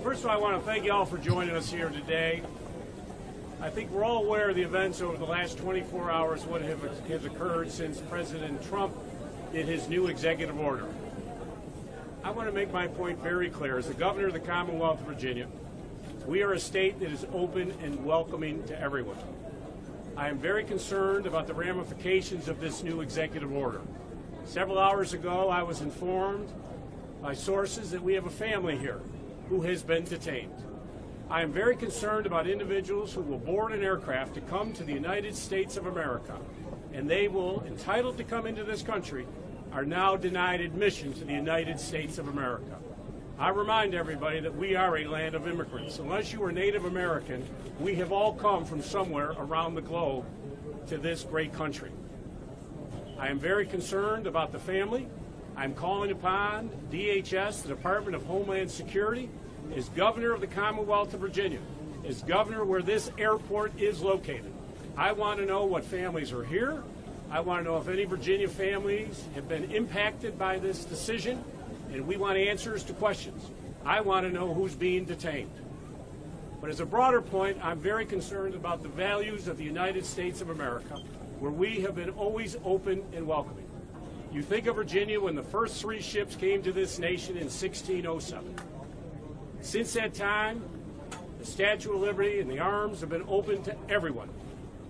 First of all, I want to thank you all for joining us here today. I think we're all aware of the events over the last 24 hours, what has occurred since President Trump did his new executive order. I want to make my point very clear. As the governor of the Commonwealth of Virginia, we are a state that is open and welcoming to everyone. I am very concerned about the ramifications of this new executive order. Several hours ago, I was informed by sources that we have a family here who has been detained. I am very concerned about individuals who will board an aircraft to come to the United States of America, and they will, entitled to come into this country, are now denied admission to the United States of America. I remind everybody that we are a land of immigrants. Unless you are Native American, we have all come from somewhere around the globe to this great country. I am very concerned about the family. I'm calling upon DHS, the Department of Homeland Security, as governor of the Commonwealth of Virginia, as governor where this airport is located. I want to know what families are here. I want to know if any Virginia families have been impacted by this decision, and we want answers to questions. I want to know who's being detained. But as a broader point, I'm very concerned about the values of the United States of America, where we have been always open and welcoming. You think of Virginia when the first 3 ships came to this nation in 1607. Since that time, the Statue of Liberty and the arms have been open to everyone.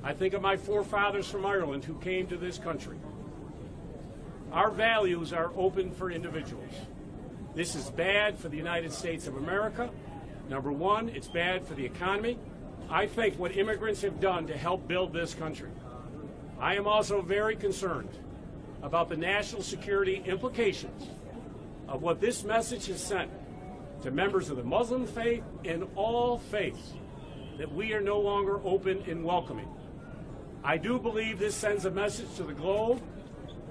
I think of my forefathers from Ireland who came to this country. Our values are open for individuals. This is bad for the United States of America. Number one, it's bad for the economy. I think what immigrants have done to help build this country. I am also very concerned about the national security implications of what this message has sent to members of the Muslim faith and all faiths, that we are no longer open and welcoming. I do believe this sends a message to the globe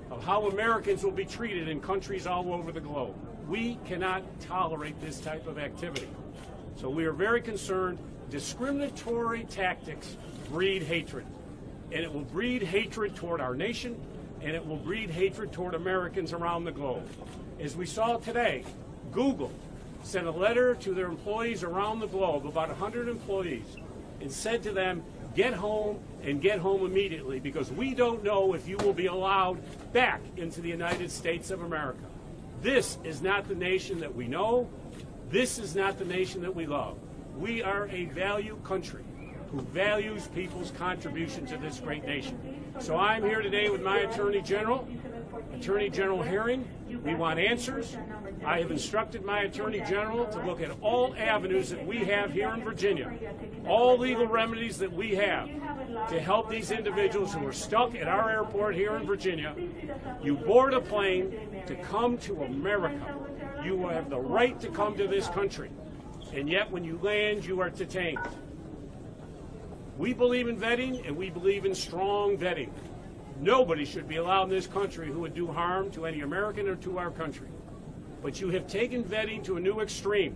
of how Americans will be treated in countries all over the globe. We cannot tolerate this type of activity. So we are very concerned. Discriminatory tactics breed hatred, and it will breed hatred toward our nation, and it will breed hatred toward Americans around the globe. As we saw today, Google sent a letter to their employees around the globe, about 100 employees, and said to them, get home and get home immediately, because we don't know if you will be allowed back into the United States of America. This is not the nation that we know. This is not the nation that we love. We are a value country who values people's contribution to this great nation. So I'm here today with my Attorney General, Attorney General Herring. We want answers. I have instructed my Attorney General to look at all avenues that we have here in Virginia, all legal remedies that we have to help these individuals who are stuck at our airport here in Virginia. You board a plane to come to America. You have the right to come to this country, and yet when you land, you are detained. We believe in vetting, and we believe in strong vetting. Nobody should be allowed in this country who would do harm to any American or to our country. But you have taken vetting to a new extreme.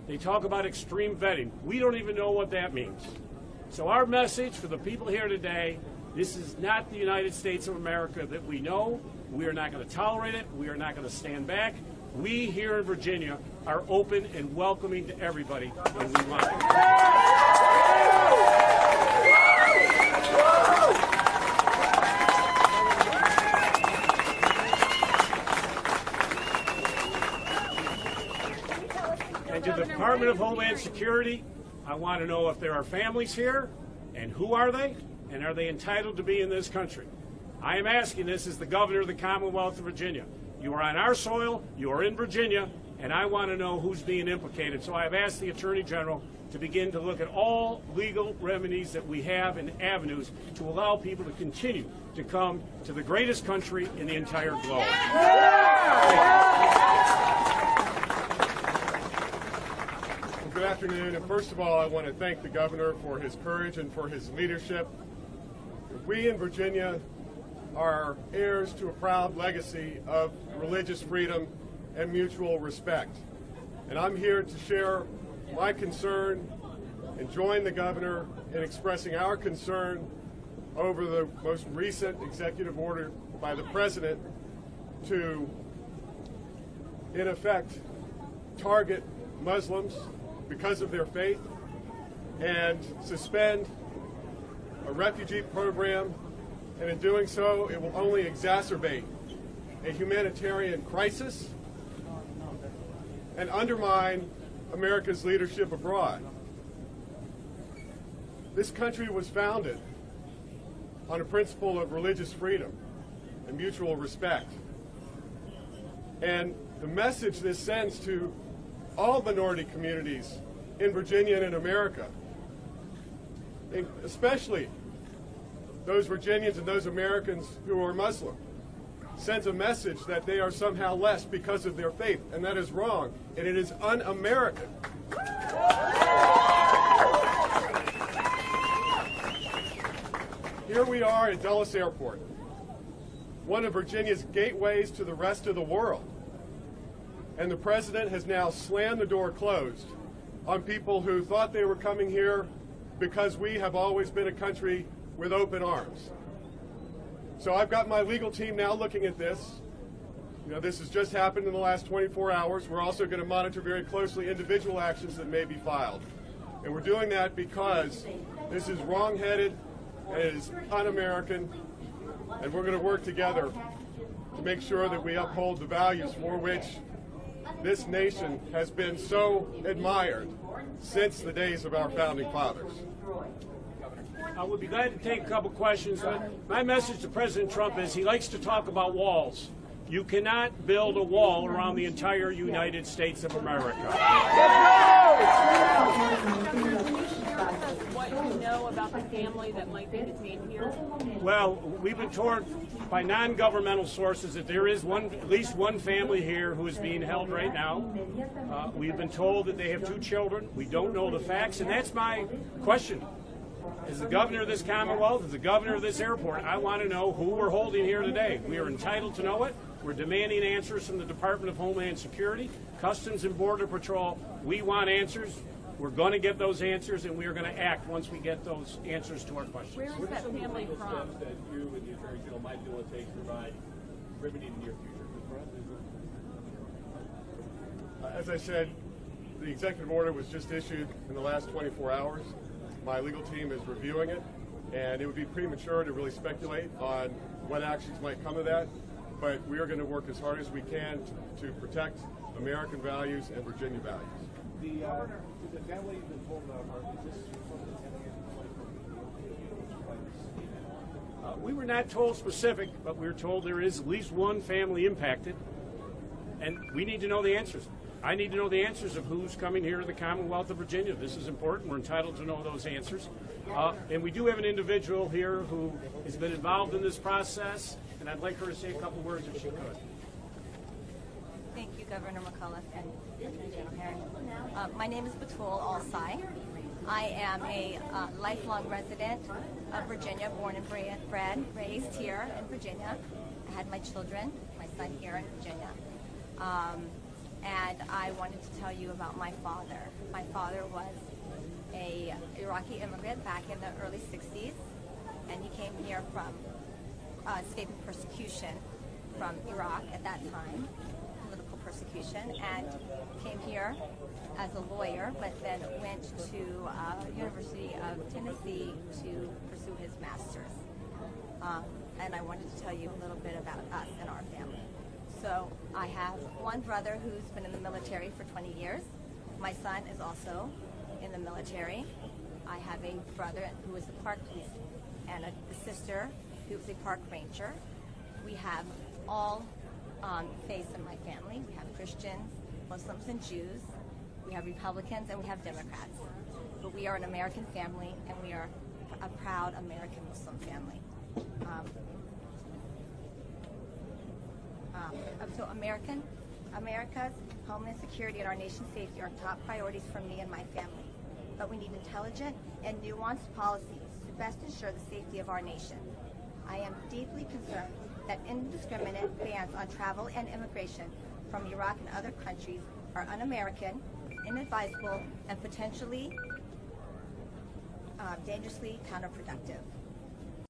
They talk about extreme vetting. We don't even know what that means. So our message for the people here today, this is not the United States of America that we know. We are not going to tolerate it. We are not going to stand back. We here in Virginia are open and welcoming to everybody, and we want it. And to the Department of Homeland Security, I want to know if there are families here, and who are they, and are they entitled to be in this country? I am asking this as the governor of the Commonwealth of Virginia. You are on our soil, you are in Virginia, and I want to know who's being implicated. So I have asked the Attorney General to begin to look at all legal remedies that we have and avenues to allow people to continue to come to the greatest country in the entire globe. Well, good afternoon, and first of all, I want to thank the governor for his courage and for his leadership. We in Virginia are heirs to a proud legacy of religious freedom and mutual respect. And I'm here to share my concern and join the governor in expressing our concern over the most recent executive order by the president to, in effect, target Muslims because of their faith and suspend a refugee program, and in doing so, it will only exacerbate a humanitarian crisis and undermine America's leadership abroad. This country was founded on a principle of religious freedom and mutual respect. And the message this sends to all minority communities in Virginia and in America, especially those Virginians and those Americans who are Muslim, sends a message that they are somehow less because of their faith, and that is wrong, and it is un-American. Here we are at Dulles Airport, one of Virginia's gateways to the rest of the world, and the president has now slammed the door closed on people who thought they were coming here because we have always been a country with open arms. So I've got my legal team now looking at this. You know, this has just happened in the last 24 hours. We're also going to monitor very closely individual actions that may be filed. And we're doing that because this is wrong-headed and it is un-American, and we're going to work together to make sure that we uphold the values for which this nation has been so admired since the days of our founding fathers. I would be glad to take a couple questions. My message to President Trump is he likes to talk about walls. You cannot build a wall around the entire United States of America. What you know about the family that might be detained here? Well, we've been told by non-governmental sources that there is at least one family here who is being held right now. We've been told that they have 2 children. We don't know the facts, and that's my question. As the governor of this Commonwealth, as the governor of this airport, I want to know who we're holding here today. We are entitled to know it. We're demanding answers from the Department of Homeland Security, Customs and Border Patrol. We want answers. We're going to get those answers, and we are going to act once we get those answers to our questions. Where is that family from? That you and the Attorney General might be able to take to provide remedy in the near future. As I said, the executive order was just issued in the last 24 hours. My legal team is reviewing it, and it would be premature to really speculate on what actions might come of that. But we are going to work as hard as we can to protect American values and Virginia values. The family you've been told about, is this something that's We were not told specific, but we were told there is at least one family impacted, and we need to know the answers. I need to know the answers of who's coming here to the Commonwealth of Virginia. This is important. We're entitled to know those answers. And we do have an individual here who has been involved in this process, and I'd like her to say a couple words if she could. Thank you, Governor McAuliffe and Attorney General Herring. My name is Batul Alsai. I am a lifelong resident of Virginia, born and raised here in Virginia. I had my children, my son here in Virginia. And I wanted to tell you about my father. My father was an Iraqi immigrant back in the early 60s, and he came here from escaping persecution from Iraq at that time, political persecution, and came here as a lawyer, but then went to University of Tennessee to pursue his master's. And I wanted to tell you a little bit about us and our family. So I have one brother who's been in the military for 20 years. My son is also in the military. I have a brother who is a park police and a sister who's a park ranger. We have all faiths in my family. We have Christians, Muslims, and Jews. We have Republicans and we have Democrats. But we are an American family, and we are a proud American Muslim family. So America's homeland security and our nation's safety are top priorities for me and my family. But we need intelligent and nuanced policies to best ensure the safety of our nation. I am deeply concerned that indiscriminate bans on travel and immigration from Iraq and other countries are un-American, inadvisable, and potentially dangerously counterproductive.